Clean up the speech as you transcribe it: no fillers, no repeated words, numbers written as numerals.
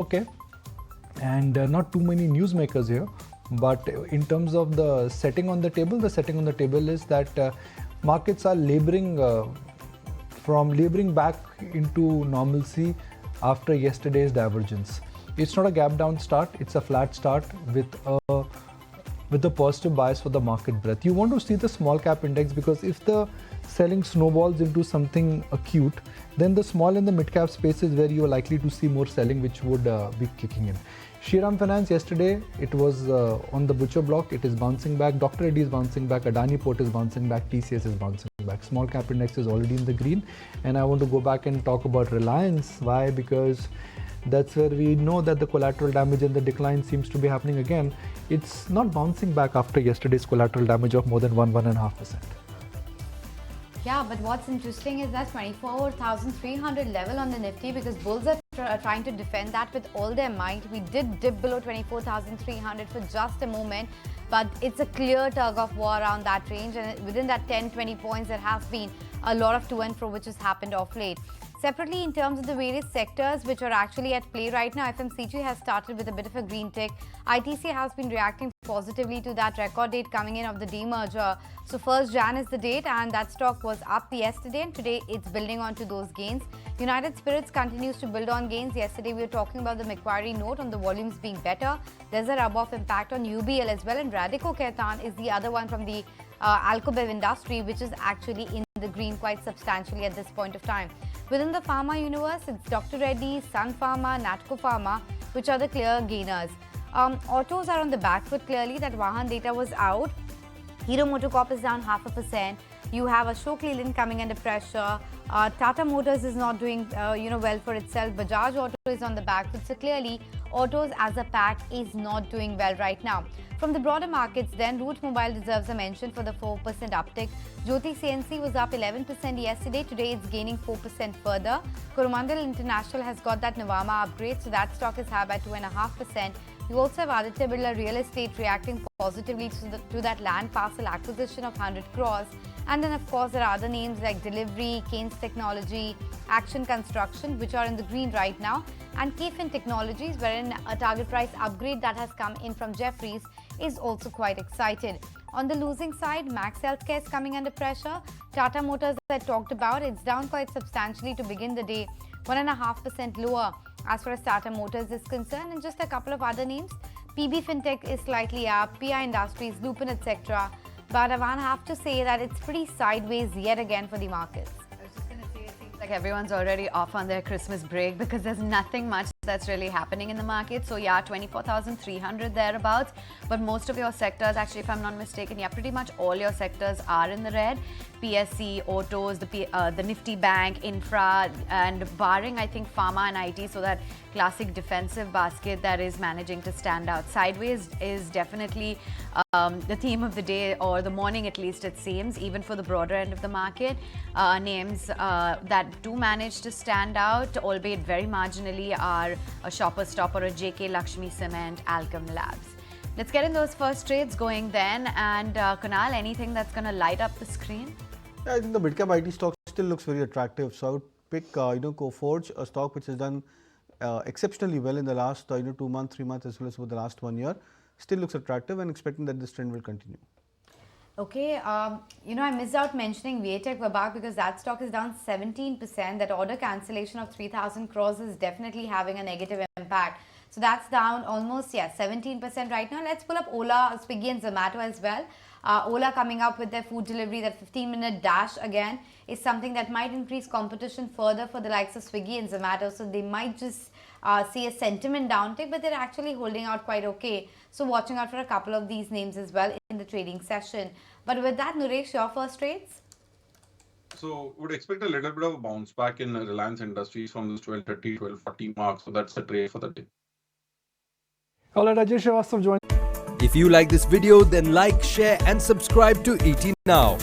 okay, and not too many newsmakers here. But in terms of the setting on the table is that markets are laboring back into normalcy after yesterday's divergence. It's not a gap down start, it's a flat start with a positive bias for the market breadth. You want to see the small cap index, because if the selling snowballs into something acute, then the small and the mid cap space is where you are likely to see more selling, which would be kicking in. Shriram Finance yesterday, it was on the butcher block. It is bouncing back. Dr. Reddy is bouncing back. Adani Port is bouncing back. TCS is bouncing back. Small cap index is already in the green. And I want to go back and talk about Reliance. Why? Because that's where we know that the collateral damage and the decline seems to be happening again. It's not bouncing back after yesterday's collateral damage of more than 1.5%. Yeah, but what's interesting is that 24,300 level on the Nifty, because bulls are trying to defend that with all their might. We did dip below 24,300 for just a moment, but it's a clear tug of war around that range, and within that 10-20 points there has been a lot of to and fro which has happened of late. Separately, in terms of the various sectors which are actually at play right now, FMCG has started with a bit of a green tick. ITC has been reacting positively to that record date coming in of the demerger. So 1st Jan is the date, and that stock was up yesterday, and today it's building on to those gains. United Spirits continues to build on gains. Yesterday we were talking about the Macquarie note on the volumes being better. There's a rub-off impact on UBL as well, and Radico Khaitan is the other one from the Alcobev industry, which is actually in the green quite substantially at this point of time. Within the pharma universe, it's Dr. Reddy, Sun Pharma, Natco Pharma, which are the clear gainers. Autos are on the back foot clearly. That Vahan data was out. Hero MotoCorp is down 0.5%. You have Ashok Leyland coming under pressure. Tata Motors is not doing well for itself. Bajaj Auto is on the back foot. So clearly, autos as a pack is not doing well right now. From the broader markets then, Root Mobile deserves a mention for the 4% uptick. Jyoti CNC was up 11% yesterday. Today it's gaining 4% further. Coromandel International has got that Nuvama upgrade, so that stock is high by 2.5%. You also have Aditya Birla Real Estate reacting positively to that land parcel acquisition of 100 crores. And then, of course, there are other names like Delivery, Keynes Technology, Action Construction, which are in the green right now. And Keyfin Technologies, wherein a target price upgrade that has come in from Jefferies, is also quite excited. On the losing side, Max Healthcare is coming under pressure. Tata Motors, I talked about, it's down quite substantially to begin the day, 1.5% lower as far as Tata Motors is concerned. And just a couple of other names, PB Fintech is slightly up, PI Industries, Lupin, etc. But I have to say that it's pretty sideways yet again for the markets. I was just going to say, it seems like everyone's already off on their Christmas break because there's nothing much that's really happening in the market. So yeah, 24,300 thereabouts. But most of your sectors, actually, if I'm not mistaken, yeah, pretty much all your sectors are in the red. PSC, autos, the Nifty Bank, infra, and barring, I think, pharma and IT, so that classic defensive basket that is managing to stand out. Sideways is definitely the theme of the day, or the morning at least, it seems, even for the broader end of the market. Names that do manage to stand out, albeit very marginally, are a Shoppers Stop or a JK Lakshmi Cement, Alchem Labs. Let's get in those first trades going then. And Kunal, anything that's going to light up the screen? Yeah, I think the mid-cap IT stock still looks very attractive. So I would pick, Coforge, a stock which has done exceptionally well in the last 2 months, 3 months, as well as over the last 1 year. Still looks attractive, and expecting that this trend will continue. Okay, I missed out mentioning Viatech Vabak because that stock is down 17%. That order cancellation of 3,000 crores is definitely having a negative impact. So that's down almost, 17% right now. Let's pull up Ola, Swiggy and Zomato as well. Ola coming up with their food delivery, that 15-minute dash again, is something that might increase competition further for the likes of Swiggy and Zomato. So they might just see a sentiment downtick, but they're actually holding out quite okay. So watching out for a couple of these names as well in the trading session. But with that, Nuresh, your first trades? So would expect a little bit of a bounce back in Reliance Industries from this 1230, 1240 mark. So that's the trade for the day. All right, Rajesh Srivastava joined. If you like this video, then like, share and subscribe to ET Now.